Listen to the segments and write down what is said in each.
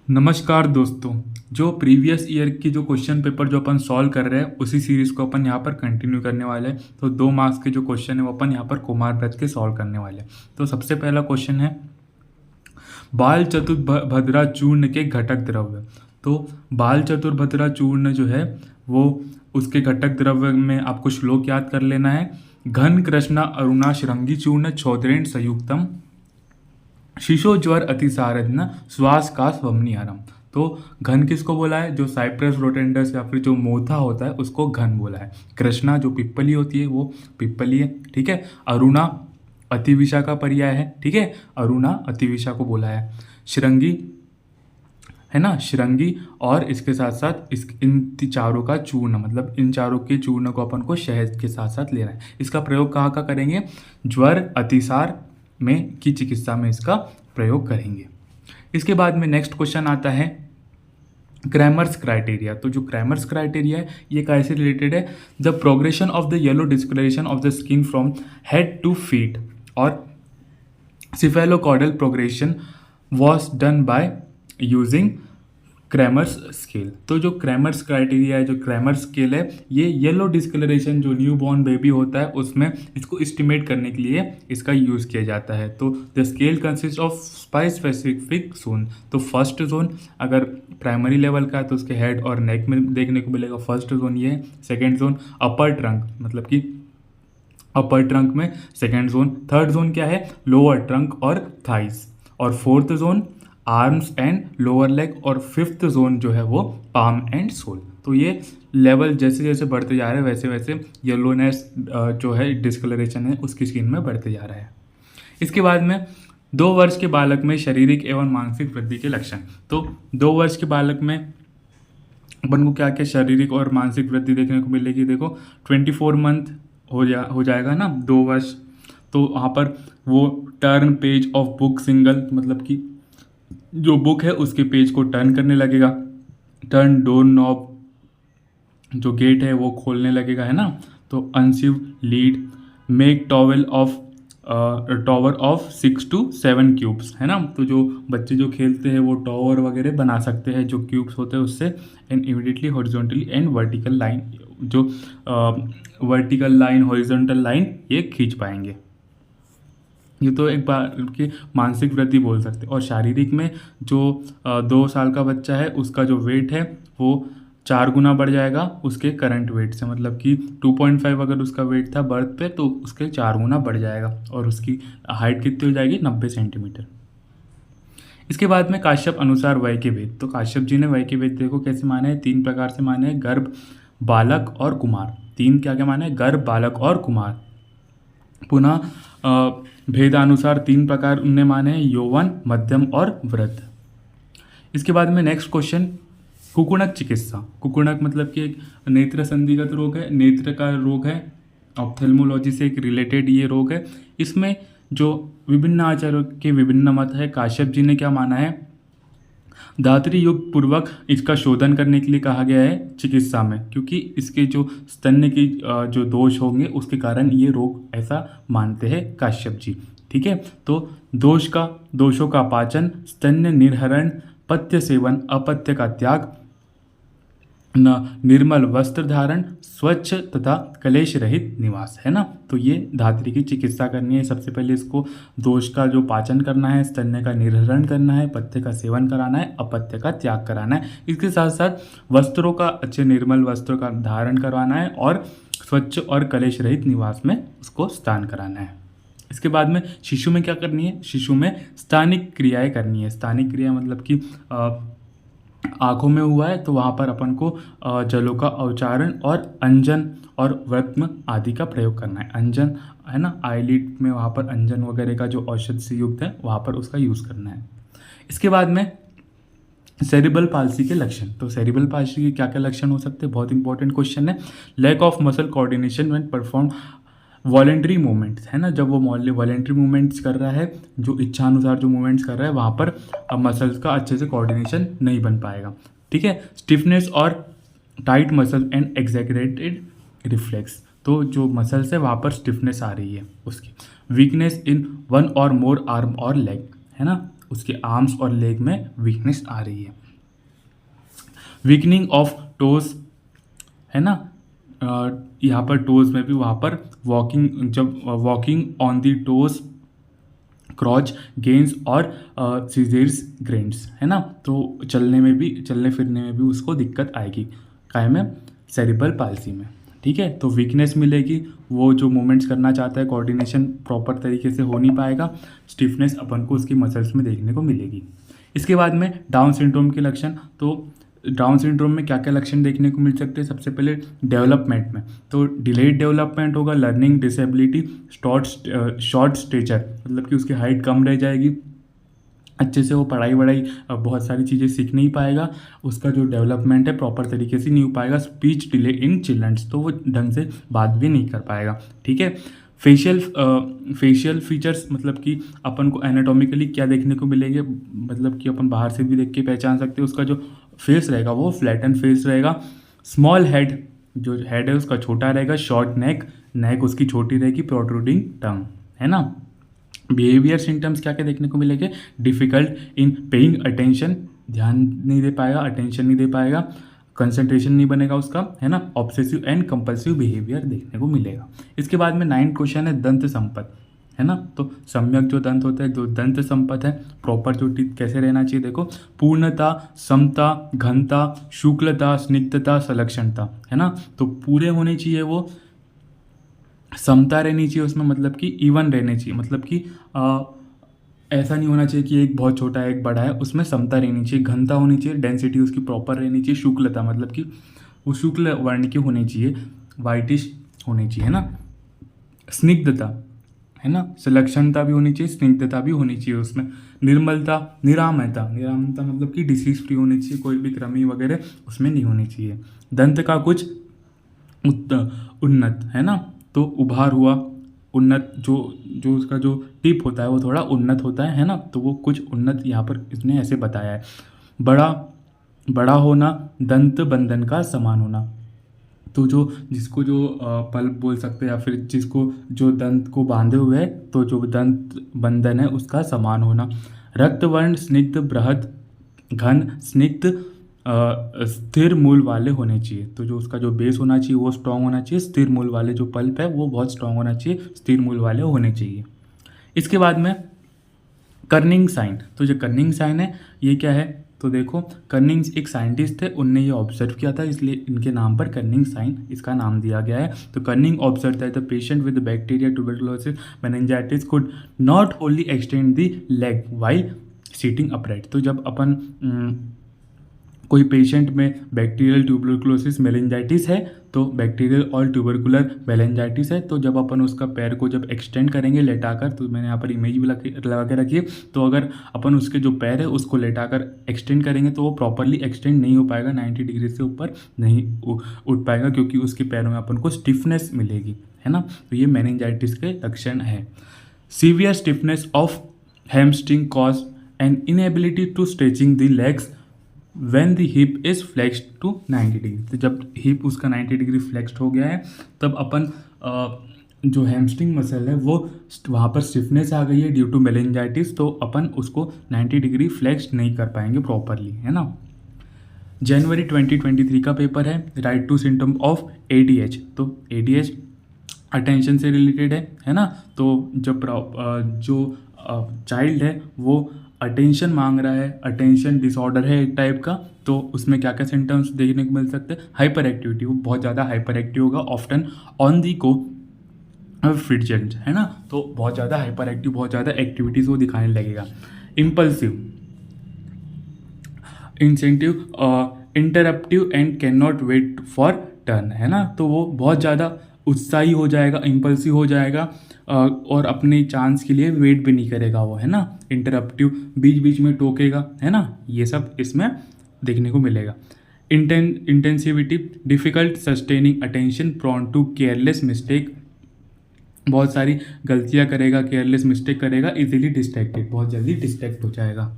नमस्कार दोस्तों। जो प्रीवियस ईयर की जो क्वेश्चन पेपर जो अपन सॉल्व कर रहे हैं उसी सीरीज़ को अपन यहाँ पर कंटिन्यू करने वाले हैं। तो 2 मार्क्स के जो क्वेश्चन है वो अपन यहाँ पर कुमार ब्रज के सॉल्व करने वाले हैं। तो सबसे पहला क्वेश्चन है बाल चतुर्भद्रा चूर्ण के घटक द्रव्य। तो बाल चतुर्भद्रा चूर्ण जो है वो उसके घटक द्रव्य में आपको श्लोक याद कर लेना है। घन कृष्णा अरुणा श्रृंगी चूर्ण चौधरेण संयुक्तम शिशो ज्वर अतिसारधन श्वास का स्वमनिहारम। तो घन किसको बोला है? जो साइप्रस रोटेंडस या फिर जो मोथा होता है उसको घन बोला है। कृष्णा जो पिप्पली होती है वो पिप्पली है, ठीक है। अरुणा अतिविषा का पर्याय है, ठीक है। अरुणा अतिविषा को बोला है। श्रृंगी है ना, श्रृंगी। और इसके साथ साथ इन चारों का चूर्ण, मतलब इन चारों के चूर्ण को अपन को शहद के साथ साथ लेना है। इसका प्रयोग कहाँ का करेंगे? ज्वर अतिसार में की चिकित्सा में इसका प्रयोग करेंगे। इसके बाद में नेक्स्ट क्वेश्चन आता है क्रैमर्स क्राइटेरिया। तो जो क्रैमर्स क्राइटेरिया है ये कैसे रिलेटेड है? The progression of the yellow discoloration of the skin from head to feet और cephalocaudal progression was done by using Kramer's scale. तो जो क्रैमर्स क्राइटेरिया है, जो क्रैमर्स स्केल है, ये येलो डिस्कलरेशन जो न्यू बॉर्न बेबी होता है उसमें इसको एस्टिमेट करने के लिए इसका यूज़ किया जाता है। तो the scale consist of 5 specific zone. तो फर्स्ट जोन अगर प्राइमरी लेवल का है तो उसके हेड और नेक में देखने को मिलेगा। फर्स्ट जोन ये है। सेकेंड जोन अपर ट्रंक, मतलब कि अपर ट्रंक में सेकेंड जोन। थर्ड जोन क्या है? लोअर ट्रंक और थाइस। और fourth zone arms and lower leg. और फिफ्थ जोन जो है वो पाम एंड सोल। तो ये लेवल जैसे जैसे बढ़ते जा रहे हैं वैसे वैसे येलोनेस जो है डिस्कलरेशन है उसकी स्किन में बढ़ते जा रहा है। इसके बाद में 2 वर्ष के बालक में शारीरिक एवं मानसिक वृद्धि के लक्षण। तो 2 वर्ष के बालक में अपन को क्या क्या शारीरिक और मानसिक वृद्धि देखने को मिलेगी? देखो 24 मंथ हो जाएगा ना 2 वर्ष। तो वहाँ पर वो turn page of book single, मतलब कि जो बुक है उसके पेज को टर्न करने लगेगा। टर्न डोर नॉब, जो गेट है वो खोलने लगेगा, है ना। तो unscrew lid, make tower of 6 to 7 cubes, है ना। तो जो बच्चे जो खेलते हैं वो टॉवर वगैरह बना सकते हैं जो क्यूब्स होते हैं उससे। And immediately horizontally and vertical line, जो वर्टिकल लाइन हॉरिजॉन्टल लाइन ये खींच पाएंगे। ये तो एक बार की मानसिक वृद्धि बोल सकते हैं। और शारीरिक में जो 2 साल का बच्चा है उसका जो वेट है वो 4 गुना बढ़ जाएगा उसके करंट वेट से। मतलब कि 2.5 अगर उसका वेट था बर्थ पे तो उसके 4 गुना बढ़ जाएगा। और उसकी हाइट कितनी हो जाएगी? 90 सेंटीमीटर। इसके बाद में काश्यप अनुसार वय के भेद। तो काश्यप जी ने वय के भेद देखो कैसे माने हैं? 3 प्रकार से माने हैं। गर्भ, बालक और कुमार। 3 क्या क्या माने हैं? गर्भ, बालक और कुमार। पुनः भेदानुसार 3 प्रकार उनने माने हैं, यौवन, मध्यम और वृद्ध। इसके बाद में नेक्स्ट क्वेश्चन कुकुणक चिकित्सा। कुकुणक मतलब कि एक नेत्र संधिगत रोग है, नेत्र का रोग है, ऑप्थेल्मोलॉजी से एक रिलेटेड ये रोग है। इसमें जो विभिन्न आचार्यों के विभिन्न मत है। काश्यप जी ने क्या माना है? धात्री युग पूर्वक इसका शोधन करने के लिए कहा गया है चिकित्सा में, क्योंकि इसके जो स्तन्य की जो दोष होंगे उसके कारण ये रोग ऐसा मानते हैं काश्यप जी, ठीक है। तो दोषों का पाचन, स्तन्य निर्हरण, पथ्य सेवन, अपथ्य का त्याग, निर्मल वस्त्र धारण, स्वच्छ तथा कलेश रहित निवास, है ना। तो ये धात्री की चिकित्सा करनी है। सबसे पहले इसको दोष का जो पाचन करना है, स्तन्य का निर्हरण करना है, पथ्य का सेवन कराना है, अपथ्य का त्याग कराना है। इसके साथ साथ वस्त्रों का अच्छे निर्मल वस्त्रों का धारण करवाना है और स्वच्छ और कलेश रहित निवास में उसको स्थान कराना है। इसके बाद में शिशु में क्या करनी है? शिशु में स्थानिक क्रियाएं करनी है। स्थानिक क्रिया मतलब कि आँखों में हुआ है तो वहाँ पर अपन को जलों का उच्चारण और अंजन और व्रत्म आदि का प्रयोग करना है। अंजन है ना, आईलिड में वहाँ पर अंजन वगैरह का जो औषध से युक्त है वहाँ पर उसका यूज़ करना है। इसके बाद में सेरिब्रल पाल्सी के लक्षण। तो सेरिब्रल पाल्सी के क्या क्या लक्षण हो सकते हैं? बहुत इंपॉर्टेंट क्वेश्चन है। Lack of muscle coordination when perform voluntary movements, है ना। जब वो वॉलेंट्री मूवमेंट्स कर रहा है, जो इच्छानुसार जो मूवमेंट्स कर रहा है वहाँ पर मसल्स का अच्छे से कोऑर्डिनेशन नहीं बन पाएगा, ठीक है। स्टिफनेस और tight muscle and exaggerated reflex. तो जो मसल्स है वहाँ पर स्टिफनेस आ रही है उसकी। Weakness in 1 or more arm और लेग, है ना। उसके आर्म्स और लेग में वीकनेस आ रही है। वीकनिंग ऑफ टोज है ना, यहाँ पर टोज में भी वहाँ पर वॉकिंग, जब walking on the toes crouch gains और सीजर्स ग्रेन्स है ना, तो चलने फिरने में भी उसको दिक्कत आएगी, काय में, सेरिब्रल पाल्सी में। ठीक है, तो वीकनेस मिलेगी, वो जो मूवमेंट्स करना चाहता है कोऑर्डिनेशन प्रॉपर तरीके से हो नहीं पाएगा, स्टिफनेस अपन को उसकी मसल्स में देखने को मिलेगी। इसके बाद में डाउन सिंड्रोम के लक्षण, तो डाउन सिंड्रोम में क्या क्या लक्षण देखने को मिल सकते हैं। सबसे पहले डेवलपमेंट में, तो डिलेड डेवलपमेंट होगा, लर्निंग डिसेबिलिटी, शॉर्ट स्टेचर, मतलब कि उसकी हाइट कम रह जाएगी, अच्छे से वो पढ़ाई वढ़ाई बहुत सारी चीज़ें सीख नहीं पाएगा, उसका जो डेवलपमेंट है प्रॉपर तरीके से नहीं हो पाएगा। स्पीच डिले इन चिल्ड्रंस, तो वो ढंग से बात भी नहीं कर पाएगा। ठीक है, फेशियल फीचर्स, मतलब कि अपन को एनाटॉमिकली क्या देखने को मिलेंगे, मतलब कि अपन बाहर से भी देख के पहचान सकते हैं, उसका जो फेस रहेगा वो फ्लैटन फेस रहेगा। स्मॉल हेड, जो हेड है उसका छोटा रहेगा। शॉर्ट नेक उसकी छोटी रहेगी। प्रोट्रूडिंग टंग, है ना। बिहेवियर सिम्टम्स क्या क्या देखने को मिलेंगे। डिफिकल्ट इन पेइंग अटेंशन, ध्यान नहीं दे पाएगा, अटेंशन नहीं दे पाएगा, कंसंट्रेशन नहीं बनेगा उसका, है ना। ऑब्सेसिव एंड कंपल्सिव बिहेवियर देखने को मिलेगा। इसके बाद में 9 क्वेश्चन है दंत संपत्ति, है ना। तो सम्यक जो दंत होता है, जो दंत संपत्ति है, प्रॉपर जो टीथ कैसे रहना चाहिए, देखो, पूर्णता, समता, घनता, शुक्लता, स्निग्धता, सलक्षणता, है ना। तो पूरे होने चाहिए, वो समता रहनी चाहिए उसमें, मतलब कि इवन रहने चाहिए, मतलब कि ऐसा नहीं होना चाहिए कि एक बहुत छोटा है एक बड़ा है, उसमें समता रहनी चाहिए। घनता होनी चाहिए, डेंसिटी उसकी प्रॉपर रहनी चाहिए। शुक्लता मतलब कि वो शुक्ल वर्ण की होनी चाहिए, वाइटिश होनी चाहिए, है ना। स्निग्धता, है ना, सलक्षणता भी होनी चाहिए, स्निग्धता भी होनी चाहिए उसमें। निर्मलता, निरामयता मतलब कि डिसीज फ्री होनी चाहिए, कोई भी कृमि वगैरह उसमें नहीं होनी चाहिए। दंत का कुछ उन्नत, है ना, तो उभार हुआ, उन्नत, जो उसका जो टिप होता है वो थोड़ा उन्नत होता है ना, तो वो कुछ उन्नत यहाँ पर इसने ऐसे बताया है। बड़ा होना, दंत बंधन का समान होना, तो जिसको पल्प बोल सकते हैं, या फिर जिसको जो दंत को बांधे हुए है, तो जो दंत बंधन है उसका समान होना। रक्तवर्ण, स्निग्ध, बृहद, घन, स्निग्ध, स्थिर मूल वाले होने चाहिए, तो जो उसका जो बेस होना चाहिए वो स्ट्रांग होना चाहिए। स्थिर मूल वाले जो पल्प है वो बहुत स्ट्रांग होना चाहिए, स्थिर मूल वाले होने चाहिए। इसके बाद में कर्निंग साइन, तो जो कर्निंग साइन है ये क्या है, तो देखो, कर्निंग एक साइंटिस्ट थे, उनने ये ऑब्जर्व किया था, इसलिए इनके नाम पर कर्निंग साइन इसका नाम दिया गया है। तो Corning observe that the patient with bacteria, tuberculosis, meningitis could not Holi extend the leg while sitting upright, तो जब अपन कोई पेशेंट में बैक्टीरियल ट्यूबरकुलोसिस मेनिंजाइटिस है, तो बैक्टीरियल और ट्यूबरकुलर मेनिंजाइटिस है, तो जब अपन उसका पैर को जब एक्सटेंड करेंगे लेटाकर, तो मैंने यहाँ पर इमेज भी लगा के रखी है, तो अगर अपन उसके जो पैर है उसको लेटाकर एक्सटेंड करेंगे तो वो प्रॉपरली एक्सटेंड नहीं हो पाएगा, 90 डिग्री से ऊपर नहीं उठ पाएगा, क्योंकि उसके पैरों में अपन को स्टिफनेस मिलेगी, है ना। तो ये मेनिंजाइटिस के लक्षण है। Severe stiffness of hamstring cause an inability to stretching the legs when the hip is flexed to 90 degree, तो जब हिप उसका 90 डिग्री फ्लेक्स्ड हो गया है, तब अपन जो हैमस्ट्रिंग मसल है वो वहाँ पर स्टिफनेस आ गई है ड्यू टू मेनिंजाइटिस, तो अपन उसको 90 डिग्री फ्लेक्स्ड नहीं कर पाएंगे प्रॉपरली, है ना। जनवरी 2023 का पेपर है, write two symptom of ADH, तो ADH अटेंशन से रिलेटेड है ना। तो जब जो चाइल्ड है वो अटेंशन मांग रहा है, अटेंशन डिसऑर्डर है एक टाइप का, तो उसमें क्या क्या सिम्टम्स देखने को मिल सकते हैं। हाइपर एक्टिविटी, वो बहुत ज़्यादा हाइपर एक्टिव होगा, ऑफ्टन ऑन दी को फ्रिडजेंट, है ना, तो बहुत ज़्यादा हाइपर एक्टिव, बहुत ज़्यादा एक्टिविटीज़ वो दिखाने लगेगा। Impulsive, incentive, interruptive and can not wait for turn, है ना, तो वो बहुत ज़्यादा उत्साही हो जाएगा, इम्पल्सिव हो जाएगा, और अपने चांस के लिए वेट भी नहीं करेगा वो, है ना। इंटरप्टिव, बीच बीच में टोकेगा, है ना, ये सब इसमें देखने को मिलेगा। Intensivity, difficult sustaining attention, prone to careless mistake, बहुत सारी गलतियां करेगा, केयरलेस मिस्टेक करेगा, इजीली डिस्ट्रैक्टेड, बहुत जल्दी डिस्ट्रैक्ट हो जाएगा।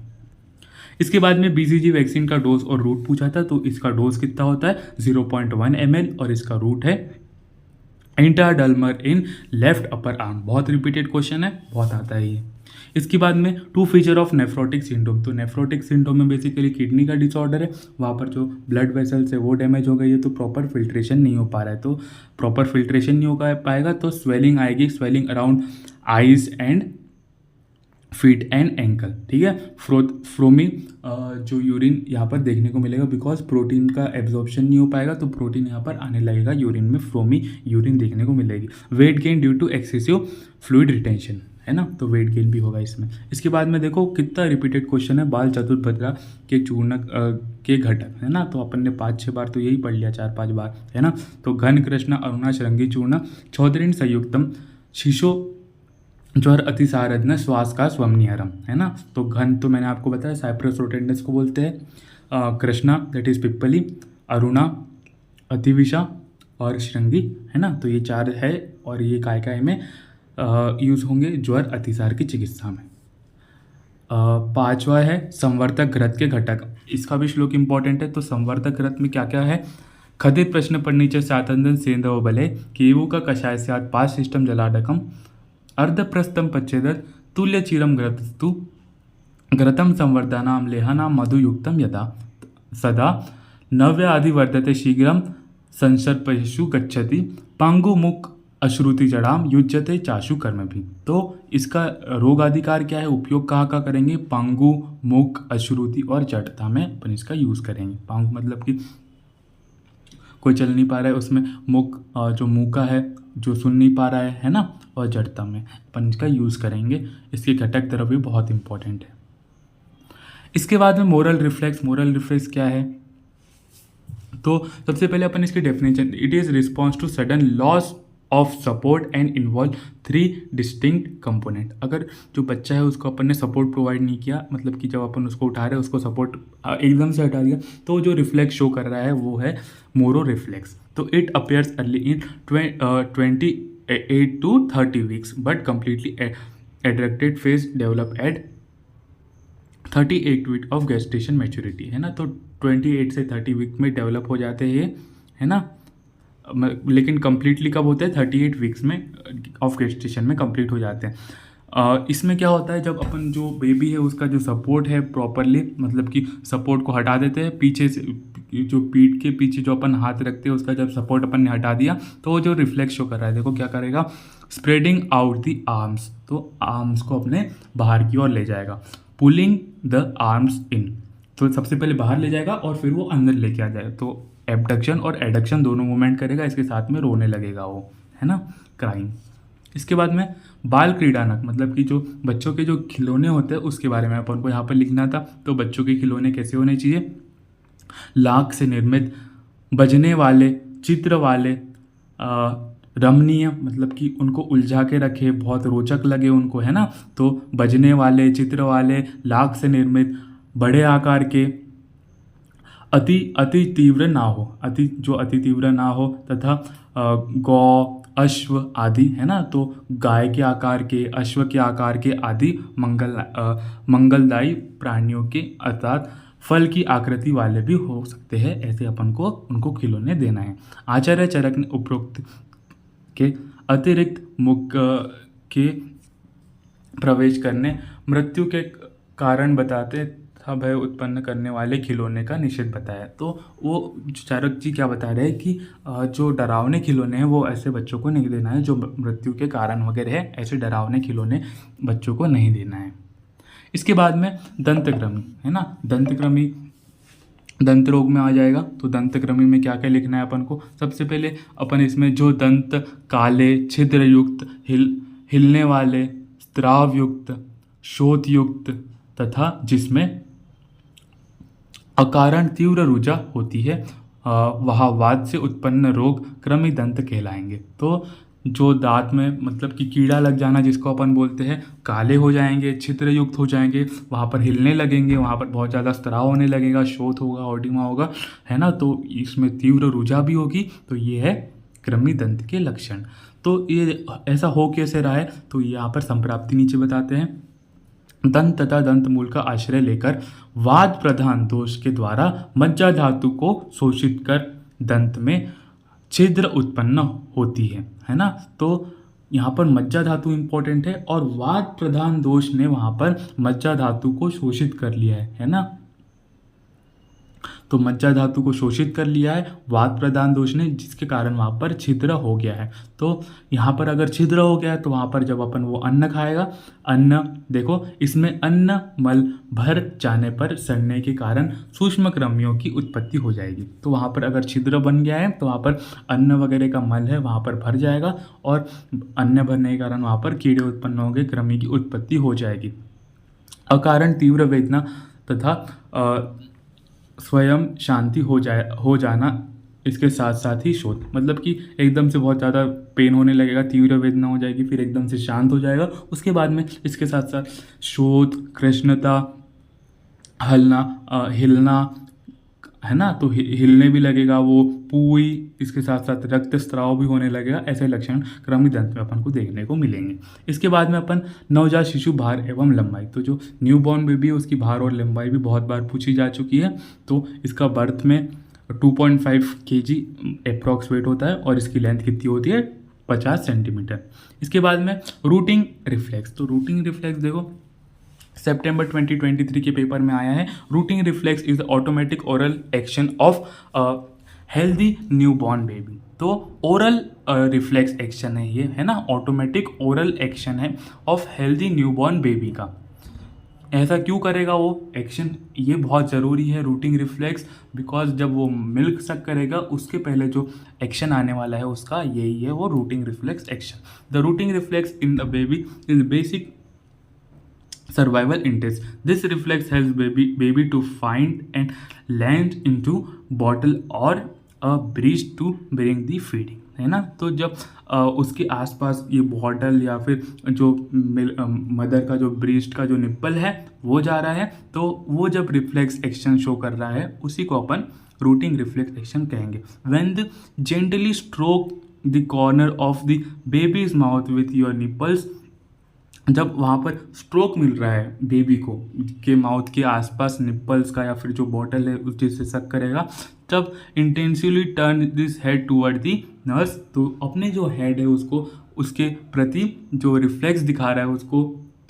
इसके बाद में BCG वैक्सीन का डोज और रूट पूछा था, तो इसका डोज कितना होता है 0.1 ml, और इसका रूट है intradermal in left upper arm, बहुत रिपीटेड क्वेश्चन है, बहुत आता है ये। इसके बाद में two feature of nephrotic syndrome. तो नेफ्रोटिक सिंड्रोम में बेसिकली किडनी का डिसऑर्डर है, वहाँ पर जो ब्लड वेसल्स है वो डैमेज हो गई है, तो प्रॉपर फिल्ट्रेशन नहीं हो पा रहा है। तो प्रॉपर फिल्ट्रेशन नहीं हो पाएगा तो स्वेलिंग आएगी, swelling around eyes and feet and ankle, ठीक है। फ्रोमी जो यूरिन यहाँ पर देखने को मिलेगा, बिकॉज प्रोटीन का एब्जॉर्प्शन नहीं हो पाएगा तो प्रोटीन यहाँ पर आने लगेगा यूरिन में, फ्रोमी यूरिन देखने को मिलेगी। Weight gain due to excessive fluid retention, है ना, तो वेट गेन भी होगा इसमें। इसके बाद में देखो कितना रिपीटेड क्वेश्चन है, बाल चतुर्भुजा के चूर्णक के घटक, है ना, तो अपन ने 5-6 बार तो यही पढ़ लिया, 4-5 बार, है ना। तो घन कृष्ण अरुणा श्रृंगी चूर्ण चौधरीन संयुक्तम शिशो ज्वर अतिसारज्ञ श्वास का स्वमनिहरम, है ना। तो घन तो मैंने आपको बताया साइप्रस रोटेंडस को बोलते हैं, कृष्णा दैट इज पिप्पली, अरुणा अतिविषा और श्रृंगी, है ना। तो ये 4 है और ये काय में यूज़ होंगे ज्वर अतिसार की चिकित्सा में। 5वां है संवर्धक घृत के घटक, इसका भी श्लोक इंपॉर्टेंट है। तो संवर्धक घृत में क्या क्या है, खदित प्रश्न पढ़नीचे सातंदन सेंधव बले केवु का कषाय स्यात् पाच सिस्टम जलाडकम अर्धप्रस्थम पच्चेदत तुल्य चीरम घृतस्तु घृतम संवर्धनाम लेहानाम मधुयुक्तम यदा सदा नव्य आदि वर्धते शीघ्रम संसर्पशु गच्छति पांगु मुख अश्रुति जड़ाम युज्यते चाशु कर्म भी। तो इसका रोग अधिकार क्या है, उपयोग कहाँ करेंगे, पांगु मुख अश्रुति और जड़ता में अपन इसका यूज़ करेंगे। पांगु मतलब कि कोई चल नहीं पा रहा है, उसमें मुख जो मुँह का है जो सुन नहीं पा रहा है ना, और जड़ता में अपन इसका यूज़ करेंगे। इसके घटक तरफ भी बहुत इंपॉर्टेंट है। इसके बाद में मोरल रिफ्लेक्स, मोरल रिफ्लेक्स क्या है, तो सबसे पहले अपन इसकी definition, it is response to sudden loss of support and involve 3 distinct component. अगर जो बच्चा है उसको अपन ने सपोर्ट प्रोवाइड नहीं किया, मतलब कि जब अपन उसको उठा रहे हैं उसको सपोर्ट एकदम से हटा दिया, तो जो रिफ्लेक्स शो कर रहा है वो है मोरो रिफ्लेक्स। तो it appears early in 28 to 30 weeks but completely adducted phase develop at 38 week of gestation maturity, है ना। तो 28 से 30 वीक में डेवलप हो जाते हैं, है ना, लेकिन कंप्लीटली कब होते हैं, 38 वीक्स में ऑफ गेस्टेशन में कंप्लीट हो जाते हैं। इसमें क्या होता है, जब अपन जो बेबी है उसका जो सपोर्ट है प्रॉपरली, मतलब कि सपोर्ट को हटा देते हैं पीछे से, जो पीठ के पीछे जो अपन हाथ रखते हैं उसका जब सपोर्ट अपन ने हटा दिया तो वो जो रिफ्लेक्स शो कर रहा है, देखो क्या करेगा, स्प्रेडिंग आउट द आर्म्स, तो आर्म्स को अपने बाहर की ओर ले जाएगा, पुलिंग द आर्म्स इन, तो सबसे पहले बाहर ले जाएगा और फिर वो अंदर लेके आ जाएगा। तो एबडक्शन और एडक्शन दोनों मूवमेंट करेगा, इसके साथ में रोने लगेगा वो, है ना, क्राइंग। इसके बाद में बाल क्रीडानक, मतलब कि जो बच्चों के जो खिलौने होते हैं उसके बारे में अपन को यहाँ पर लिखना था। तो बच्चों के खिलौने कैसे होने चाहिए, लाख से निर्मित, बजने वाले, चित्र वाले, रमणीय, मतलब कि उनको उलझा के रखे, बहुत रोचक लगे उनको, है ना। तो बजने वाले, चित्र वाले, लाख से निर्मित, बड़े आकार के, अति तीव्र ना हो, अति तीव्र ना हो, तथा गौ, अश्व आदि, है ना, तो गाय के आकार के, अश्व के आकार के आदि मंगलदायी प्राणियों के अर्थात फल की आकृति वाले भी हो सकते हैं, ऐसे अपन को उनको खिलौने देना है। आचार्य चरक ने उपरोक्त के अतिरिक्त मुख के प्रवेश करने, मृत्यु के कारण बताते था भय उत्पन्न करने वाले खिलौने का निषेध बताया। तो वो चारक जी क्या बता रहे हैं कि जो डरावने खिलौने हैं वो ऐसे बच्चों को नहीं देना है, जो मृत्यु के कारण वगैरह है, ऐसे डरावने खिलौने बच्चों को नहीं देना है। इसके बाद में दंतक्रमी, है ना, दंतक्रमी दंत रोग में आ जाएगा। तो दंतक्रमी में क्या क्या लिखना है अपन को, सबसे पहले अपन इसमें जो दंत काले, छिद्र युक्त, हिलने वाले, स्त्राव युक्त, शोथ युक्त तथा जिसमें अकारण तीव्र रुजा होती है, वह वाद से उत्पन्न रोग कृमि दंत कहलाएंगे। तो जो दांत में मतलब कि कीड़ा लग जाना जिसको अपन बोलते हैं, काले हो जाएंगे, छिद्र युक्त हो जाएंगे, वहाँ पर हिलने लगेंगे, वहाँ पर बहुत ज़्यादा स्त्राव होने लगेगा, शोथ होगा, ऑडिमा होगा, है ना, तो इसमें तीव्र रुजा भी होगी। तो ये है कृमि दंत के लक्षण। तो ये ऐसा हो कैसे रहा है, तो यहाँ पर संप्राप्ति नीचे बताते हैं, दंत तथा दंत मूल का आश्रय लेकर वाद प्रधान दोष के द्वारा मज्जा धातु को शोषित कर दंत में छिद्र उत्पन्न होती है ना। तो यहाँ पर मज्जा धातु इंपॉर्टेंट है, और वात प्रधान दोष ने वहाँ पर मज्जा धातु को शोषित कर लिया है ना। तो मज्जा धातु को शोषित कर लिया है वात प्रधान दोष ने, जिसके कारण वहाँ पर छिद्र हो गया है। तो यहाँ पर अगर छिद्र हो गया है तो वहाँ पर जब अपन वो अन्न खाएगा, अन्न देखो इसमें अन्न मल भर जाने पर सड़ने के कारण सूक्ष्म कृमियों की उत्पत्ति हो जाएगी। तो वहाँ पर अगर छिद्र बन गया है तो वहाँ पर अन्न वगैरह का मल है वहाँ पर भर जाएगा, और अन्न भरने के कारण वहाँ पर कीड़े उत्पन्न होंगे, कृमि की उत्पत्ति हो जाएगी। अकारण तीव्र वेदना तथा स्वयं शांति हो जाना, इसके साथ साथ ही शोथ, मतलब कि एकदम से बहुत ज़्यादा पेन होने लगेगा, तीव्र वेदना हो जाएगी, फिर एकदम से शांत हो जाएगा, उसके बाद में इसके साथ साथ शोथ, कृष्णता, हिलना है ना, तो हिलने भी लगेगा वो, पूई, इसके साथ साथ रक्तस्राव भी होने लगेगा। ऐसे लक्षण कृमि दंत में अपन को देखने को मिलेंगे। इसके बाद में अपन नवजात शिशु भार एवं लंबाई, तो जो न्यूबॉर्न बेबी है उसकी भार और लंबाई भी बहुत बार पूछी जा चुकी है। तो इसका बर्थ में 2.5 kg अप्रॉक्स वेट होता है, और इसकी लेंथ कितनी होती है 50 सेंटीमीटर। इसके बाद में रूटिंग रिफ्लेक्स, तो रूटिंग रिफ्लेक्स देखो सितंबर 2023 के पेपर में आया है। Rooting reflex is the automatic oral action of healthy newborn baby. तो ओरल रिफ्लेक्स एक्शन है ये, है ना, ऑटोमेटिक ओरल एक्शन है ऑफ हेल्दी न्यूबॉर्न बेबी का। ऐसा क्यों करेगा वो एक्शन, ये बहुत ज़रूरी है रूटिंग रिफ्लेक्स, बिकॉज जब वो मिल्क सक करेगा उसके पहले जो एक्शन आने वाला है उसका यही है वो routing reflex action. The routing reflex in the baby is basic survival interest. This reflex helps baby to find and land into bottle or a breast to bring the feeding, है ना। तो जब उसके आसपास ये बॉटल या फिर जो मदर का जो ब्रेस्ट का जो निप्पल है वो जा रहा है, तो वो जब रिफ्लेक्स एक्शन शो कर रहा है उसी को अपन रूटिंग रिफ्लेक्स एक्शन कहेंगे। When the gently stroke the corner of the baby's mouth with your nipples, जब वहाँ पर स्ट्रोक मिल रहा है बेबी को के माउथ के आसपास निप्पल्स का या फिर जो बॉटल है उस जिससे सक करेगा, तब intensively turn this head toward the nurse, तो अपने जो हेड है उसको उसके प्रति जो रिफ्लेक्स दिखा रहा है उसको,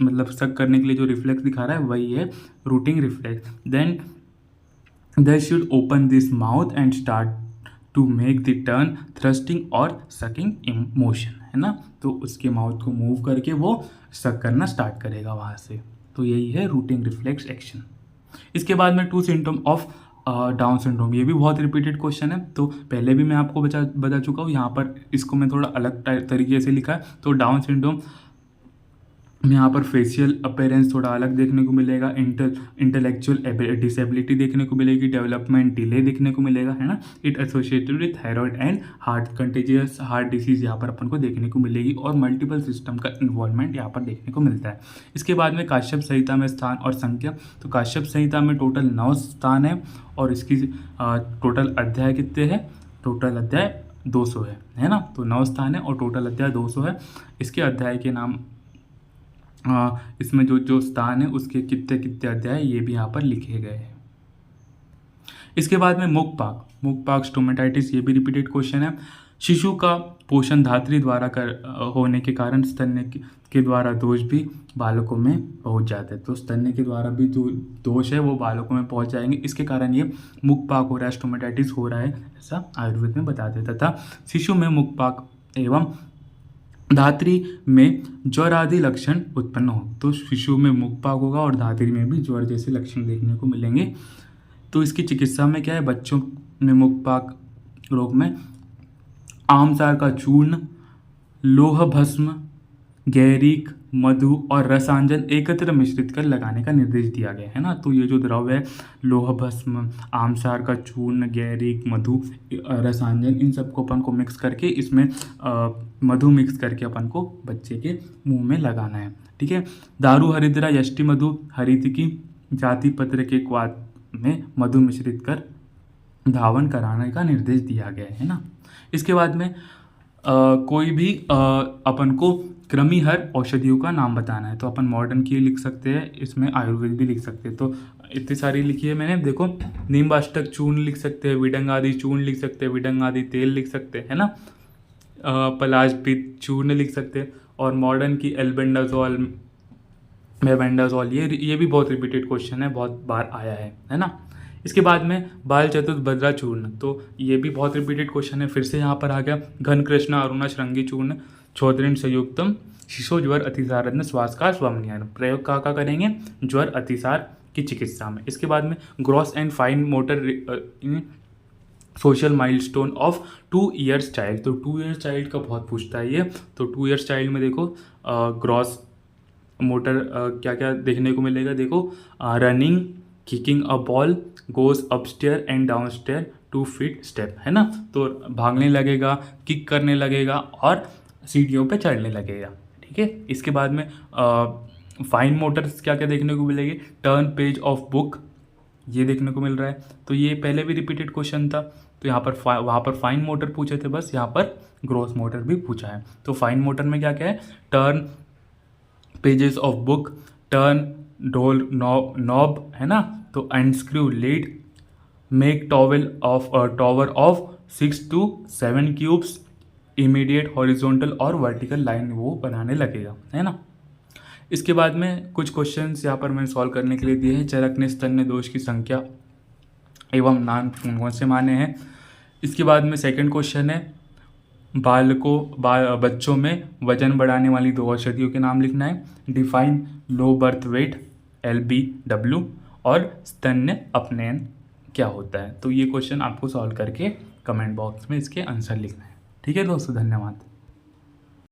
मतलब सक करने के लिए जो रिफ्लेक्स दिखा रहा है वही है rooting reflex. Then they should open this mouth and start to make the turn thrusting और सकिंग मोशन, है ना। तो उसके माउथ को मूव करके वो सक करना स्टार्ट करेगा वहाँ से। तो यही है रूटिंग रिफ्लेक्स एक्शन। इसके बाद में 2 सिम्टम ऑफ डाउन सिंड्रोम, ये भी बहुत रिपीटेड क्वेश्चन है, तो पहले भी मैं आपको बता चुका हूँ, यहाँ पर इसको मैं थोड़ा अलग तरीके से लिखा है। तो डाउन सिंड्रोम में यहाँ पर फेशियल अपेरेंस थोड़ा अलग देखने को मिलेगा, इंटेलेक्चुअल डिसेबिलिटी देखने को मिलेगी, डेवलपमेंट डिले देखने को मिलेगा, है ना। It associated with thyroid and heart contagious heart disease यहाँ पर अपन को देखने को मिलेगी, और मल्टीपल सिस्टम का इन्वॉल्वमेंट यहाँ पर देखने को मिलता है। इसके बाद में काश्यप संहिता में स्थान और संख्या, तो काश्यप संहिता में टोटल 9 स्थान है, और इसकी टोटल अध्याय कितने हैं, टोटल अध्याय 200 है ना। तो 9 स्थान है और टोटल अध्याय 200 है। इसके अध्याय के नाम इसमें जो स्थान है उसके कितने कितने अध्याय ये भी यहाँ पर लिखे गए हैं। इसके बाद में मुखपाक स्टोमेटाइटिस, ये भी रिपीटेड क्वेश्चन है। शिशु का पोषण धात्री द्वारा होने के कारण स्तन्य के द्वारा दोष भी बालकों में पहुंच जाते हैं। तो स्तन्य के द्वारा भी जो दोष है वो बालकों में पहुंच जाएंगे, इसके कारण ये मुखपाक हो रहा है, स्टोमेटाइटिस हो रहा है, ऐसा आयुर्वेद में बताते हैं। तथा शिशु में मुखपाक एवं धात्री में ज्वर आदि लक्षण उत्पन्न हो, तो शिशु में मुखपाक होगा और धात्री में भी ज्वर जैसे लक्षण देखने को मिलेंगे। तो इसकी चिकित्सा में क्या है, बच्चों में मुखपाक रोग में आमसार का चूर्ण, लोह भस्म, गैरिक, मधु और रसांजन एकत्र मिश्रित कर लगाने का निर्देश दिया गया है ना। तो ये जो द्रव्य है लोह भस्म, आमसार का चूर्ण, गैरिक, मधु, रसांजन, इन सबको अपन को मिक्स करके इसमें मधु मिक्स करके अपन को बच्चे के मुंह में लगाना है, ठीक है। दारू हरिद्रा यष्टि मधु हरितिकी जाति पत्र के क्वाथ में मधु मिश्रित कर धावन कराने का निर्देश दिया गया है ना। इसके बाद में कोई भी अपन को कृमिहर औषधियों का नाम बताना है, तो अपन मॉडर्न की लिख सकते हैं, इसमें आयुर्वेद भी लिख सकते हैं। तो इतनी सारी लिखी है मैंने, देखो नींबाष्टक चूर्ण लिख सकते हैं, विडंग आदि चूर्ण लिख सकते हैं, विडंग आदि तेल लिख सकते हैं, है ना। पलाश पित्त चूर्ण लिख सकते हैं। और मॉडर्न की एल्बेंडाजोल, मेबेंडाजोल, ये भी बहुत रिपीटेड क्वेश्चन है, बहुत बार आया है ना। इसके बाद में बाल चतुर्भद्रा चूर्ण, तो ये भी बहुत रिपीटेड क्वेश्चन है, फिर से यहाँ पर आ गया। घन कृष्ण अरुणा श्रृंगी चूर्ण छोदृण संयुक्तम शिशु ज्वर अतिसार श्वासकार स्वमनियन, प्रयोग कहाँ करेंगे, ज्वर अतिसार की चिकित्सा में। इसके बाद में gross and fine motor social milestone of 2 years child, तो 2 ईयर्स चाइल्ड का बहुत पूछता है ये। तो 2 ईयर्स चाइल्ड में देखो ग्रॉस मोटर क्या क्या देखने को मिलेगा, देखो running, kicking a ball, goes upstair and downstair 2 feet step, है ना। तो भागने लगेगा, किक करने लगेगा और सीढ़ियों पे चढ़ने लगेगा, ठीक है। इसके बाद में फाइन मोटर्स क्या क्या देखने को मिलेगी, टर्न पेज ऑफ बुक, ये देखने को मिल रहा है। तो ये पहले भी रिपीटेड क्वेश्चन था, तो यहाँ पर वहाँ पर फाइन मोटर पूछे थे, बस यहाँ पर ग्रॉस मोटर भी पूछा है। तो फाइन मोटर में क्या क्या है, turn pages of book, turn डोल नॉब, है ना। तो unscrew lead, make tower of 6 to 7 cubes, immediate horizontal और वर्टिकल लाइन वो बनाने लगेगा, है ना। इसके बाद में कुछ क्वेश्चंस यहाँ पर मैंने सॉल्व करने के लिए दिए हैं। चरकने स्तन्य दोष की संख्या एवं नाम कौन से माने हैं। इसके बाद में सेकंड क्वेश्चन है, बच्चों में वजन बढ़ाने वाली 2 औषधियों के नाम लिखना है। Define low birth weight LBW और स्तन्य अपनयन क्या होता है। तो ये क्वेश्चन आपको सॉल्व करके कमेंट बॉक्स में इसके आंसर लिखना है, ठीक है दोस्तों, धन्यवाद।